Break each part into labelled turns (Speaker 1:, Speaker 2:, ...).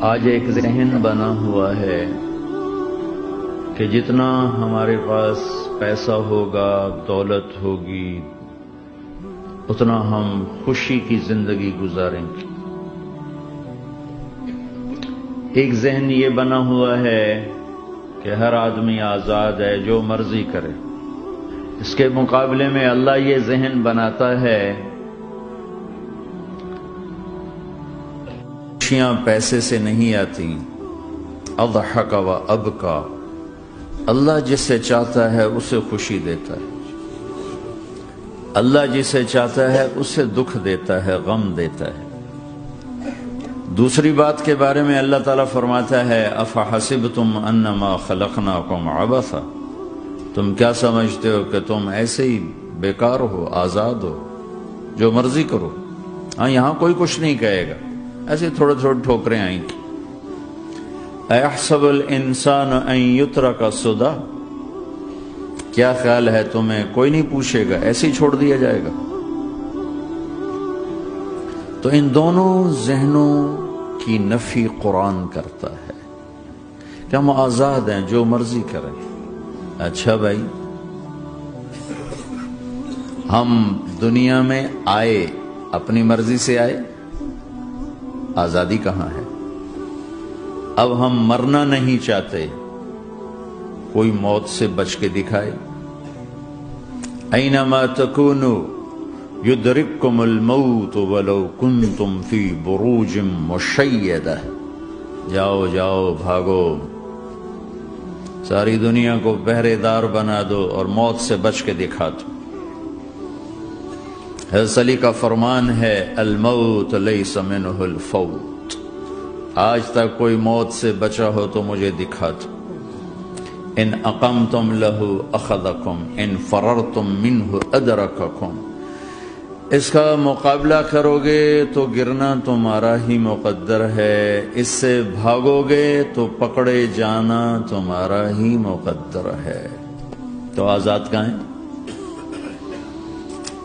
Speaker 1: آج ایک ذہن بنا ہوا ہے کہ جتنا ہمارے پاس پیسہ ہوگا، دولت ہوگی، اتنا ہم خوشی کی زندگی گزاریں گے۔ ایک ذہن یہ بنا ہوا ہے کہ ہر آدمی آزاد ہے، جو مرضی کرے۔ اس کے مقابلے میں اللہ یہ ذہن بناتا ہے خوشیاں پیسے سے نہیں آتی، اضحک و ابکا، اللہ جسے چاہتا ہے اسے خوشی دیتا ہے، اللہ جسے چاہتا ہے اسے دکھ دیتا ہے، غم دیتا ہے۔ دوسری بات کے بارے میں اللہ تعالیٰ فرماتا ہے افحسبتم انما خلقناکم عبثا، تم کیا سمجھتے ہو کہ تم ایسے ہی بیکار ہو، آزاد ہو، جو مرضی کرو۔ ہاں، یہاں کوئی کچھ نہیں کہے گا، ایسے تھوڑے تھوڑے ٹھوکریں آئیں گی۔ ایحسب الانسان ان یترک سدی، کیا خیال ہے تمہیں کوئی نہیں پوچھے گا، ایسے ہی چھوڑ دیا جائے گا؟ تو ان دونوں ذہنوں کی نفی قرآن کرتا ہے کہ ہم آزاد ہیں، جو مرضی کریں۔ اچھا بھائی، ہم دنیا میں آئے اپنی مرضی سے آئے، آزادی کہاں ہے؟ اب ہم مرنا نہیں چاہتے، کوئی موت سے بچ کے دکھائے۔ اینما تکونوا یدرککم الموت ولو کنتم فی بروج مشیدہ، جاؤ جاؤ بھاگو، ساری دنیا کو پہرے دار بنا دو اور موت سے بچ کے دکھا دو۔ حضرت علی کا فرمان ہے الموت لیس منہ الفوت، آج تک کوئی موت سے بچا ہو تو مجھے دکھا دو۔ ان اقمتم لہ اخذکم ان فررتم منہ ادرککم، اس کا مقابلہ کرو گے تو گرنا تمہارا ہی مقدر ہے، اس سے بھاگو گے تو پکڑے جانا تمہارا ہی مقدر ہے۔ تو آزاد کہاں ہیں؟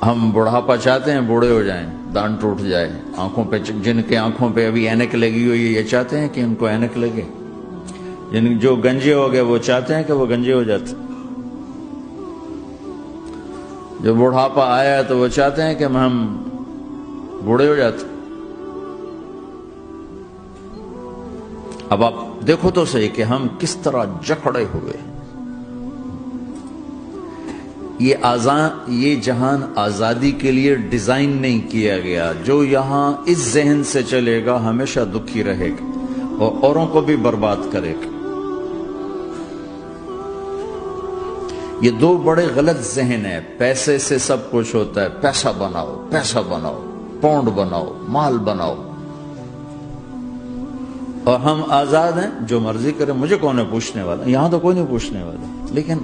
Speaker 1: ہم بڑھاپا چاہتے ہیں، بوڑھے ہو جائیں، دان ٹوٹ جائے، آنکھوں پہ، جن کے آنکھوں پہ ابھی اینک لگی ہوئی ہے یہ چاہتے ہیں کہ ان کو اینک لگے، جو گنجے ہو گئے وہ چاہتے ہیں کہ وہ گنجے ہو جاتے، جو بڑھاپا آیا تو وہ چاہتے ہیں کہ ہم بوڑھے ہو جاتے۔ اب آپ دیکھو تو صحیح کہ ہم کس طرح جکڑے ہوئے۔ یہ جہان آزادی کے لیے ڈیزائن نہیں کیا گیا، جو یہاں اس ذہن سے چلے گا ہمیشہ دکھی رہے گا اور اوروں کو بھی برباد کرے گا۔ یہ دو بڑے غلط ذہن ہیں۔ پیسے سے سب کچھ ہوتا ہے، پیسہ بناؤ، پیسہ بناؤ، پاؤنڈ بناؤ، مال بناؤ، اور ہم آزاد ہیں، جو مرضی کریں، مجھے کون ہے پوچھنے والا؟ یہاں تو کوئی نہیں پوچھنے والا۔ لیکن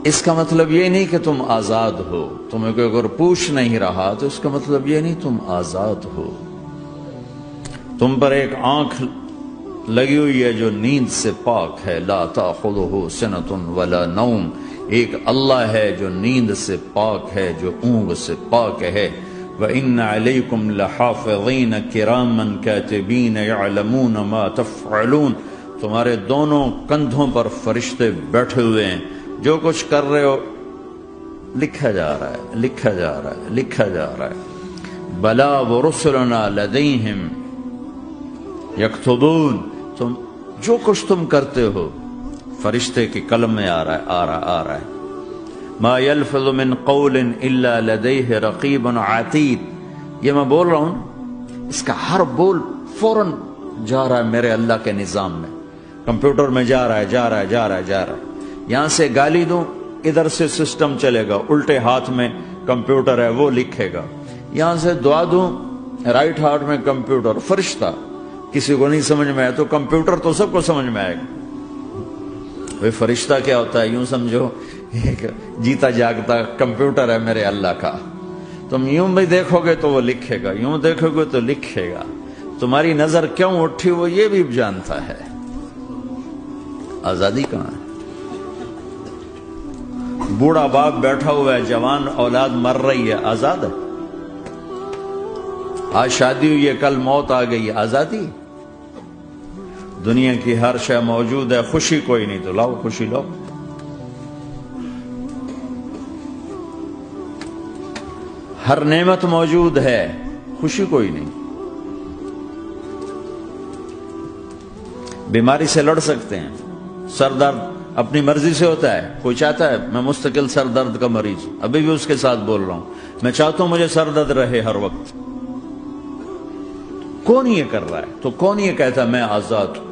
Speaker 1: اس کا مطلب یہ نہیں کہ تم آزاد ہو، تمہیں کوئی اگر پوچھ نہیں رہا تو اس کا مطلب یہ نہیں تم آزاد ہو۔ تم پر ایک آنکھ لگی ہوئی ہے جو نیند سے پاک ہے، لا تأخذہ سنۃ ولا نوم، ایک اللہ ہے جو نیند سے پاک ہے، جو اونگ سے پاک ہے۔ وَإِنَّ عَلَيْكُمْ لَحَافِظِينَ كِرَامًا كَاتِبِينَ يَعْلَمُونَ مَا تَفْعَلُونَ، تمہارے دونوں کندھوں پر فرشتے بیٹھے ہوئے ہیں، جو کچھ کر رہے ہو لکھا جا رہا ہے، لکھا جا رہا ہے، لکھا جا رہا ہے۔ بَلَا وَرُسُلُنَا لَدَيْهِمْ يَكْتُبُونَ، تم جو کچھ تم کرتے ہو فرشتے کے قلم میں آ رہا ہے۔ ما يلفظ من قول الا لديه رقیب عتید، یہ میں بول رہا ہوں، اس کا ہر بول فوراً جا رہا ہے میرے اللہ کے نظام میں، کمپیوٹر میں جا رہا ہے، جا رہا ہے، جا رہا ہے، جا رہا ہے۔ یہاں سے گالی دوں، ادھر سے سسٹم چلے گا، الٹے ہاتھ میں کمپیوٹر ہے وہ لکھے گا۔ یہاں سے دعا دوں، رائٹ ہاتھ میں کمپیوٹر، فرشتہ، کسی کو نہیں سمجھ میں آیا تو کمپیوٹر تو سب کو سمجھ میں آئے گا۔ وہ فرشتہ کیا ہوتا ہے؟ یوں سمجھو ایک جیتا جاگتا کمپیوٹر ہے میرے اللہ کا، تم یوں بھی دیکھو گے تو وہ لکھے گا، یوں دیکھو گے تو لکھے گا، تمہاری نظر کیوں اٹھی وہ یہ بھی جانتا ہے۔ آزادی کہاں ہے؟ بوڑھا باپ بیٹھا ہوا ہے، جوان اولاد مر رہی ہے، آزاد ہے؟ آج شادی ہوئی ہے، کل موت آ گئی، آزادی؟ دنیا کی ہر شے موجود ہے، خوشی کوئی نہیں، تو لاؤ خوشی لاؤ۔ ہر نعمت موجود ہے، خوشی کوئی نہیں۔ بیماری سے لڑ سکتے ہیں، سر درد اپنی مرضی سے ہوتا ہے۔ کوئی چاہتا ہے میں مستقل سر درد کا مریض ہوں، ابھی بھی اس کے ساتھ بول رہا ہوں، میں چاہتا ہوں مجھے سر درد رہے ہر وقت۔ کون یہ کر رہا ہے؟ تو کون یہ کہتا ہے میں آزاد ہوں؟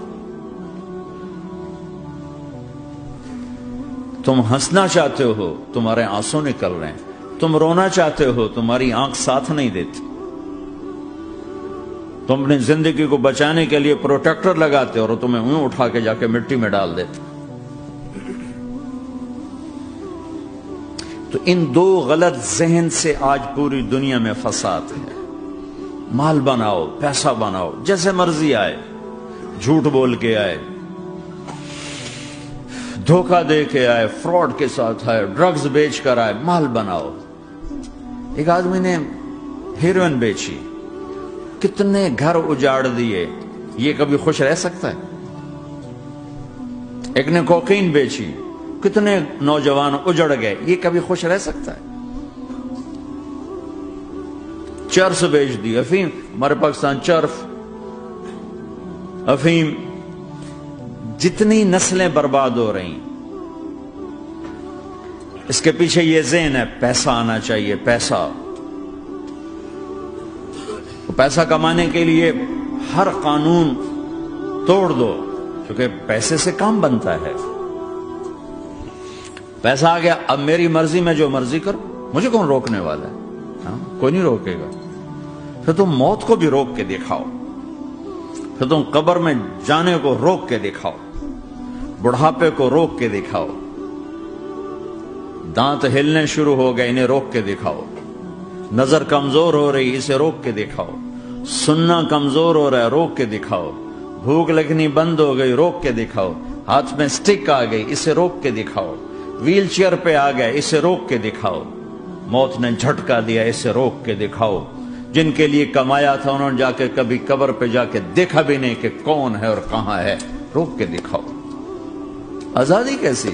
Speaker 1: تم ہنسنا چاہتے ہو، تمہارے آنسو نکل رہے ہیں۔ تم رونا چاہتے ہو، تمہاری آنکھ ساتھ نہیں دیتی۔ تم اپنی زندگی کو بچانے کے لیے پروٹیکٹر لگاتے ہو اور تمہیں اون اٹھا کے جا کے مٹی میں ڈال دیتے۔ تو ان دو غلط ذہن سے آج پوری دنیا میں فساد ہے۔ مال بناؤ، پیسہ بناؤ، جیسے مرضی آئے، جھوٹ بول کے آئے، دھوکہ دے کے آئے، فراڈ کے ساتھ آئے، ڈرگز بیچ کر آئے، مال بناؤ۔ ایک آدمی نے ہیروئن بیچی، کتنے گھر اجاڑ دیے، یہ کبھی خوش رہ سکتا ہے؟ ایک نے کوکین بیچی، کتنے نوجوان اجڑ گئے، یہ کبھی خوش رہ سکتا ہے؟ چرس بیچ دی، افیم، ہمارے پاکستان چرف، افیم، جتنی نسلیں برباد ہو رہی، اس کے پیچھے یہ ذہن ہے پیسہ آنا چاہیے، پیسہ۔ پیسہ کمانے کے لیے ہر قانون توڑ دو، کیونکہ پیسے سے کام بنتا ہے۔ پیسہ آ گیا، اب میری مرضی میں جو مرضی کرو، مجھے کون روکنے والا ہے؟ ہاں، کوئی نہیں روکے گا۔ پھر تم موت کو بھی روک کے دکھاؤ، پھر تم قبر میں جانے کو روک کے دکھاؤ، بڑھاپے کو روک کے دکھاؤ، دانت ہلنے شروع ہو گئے، انہیں روک کے دکھاؤ، نظر کمزور ہو رہی، اسے روک کے دکھاؤ، سننا کمزور ہو رہا ہے، روک کے دکھاؤ، بھوک لگنی بند ہو گئی، روک کے دکھاؤ، ہاتھ میں سٹک آ گئی، اسے روک کے دکھاؤ، ویل چیئر پہ آ گئے، اسے روک کے دکھاؤ، موت نے جھٹکا دیا، اسے روک کے دکھاؤ۔ جن کے لیے کمایا تھا انہوں نے جا کے کبھی قبر پہ جا کے دیکھا بھی نہیں کہ کون ہے اور کہاں ہے، روک کے دکھاؤ۔ آزادی کیسی؟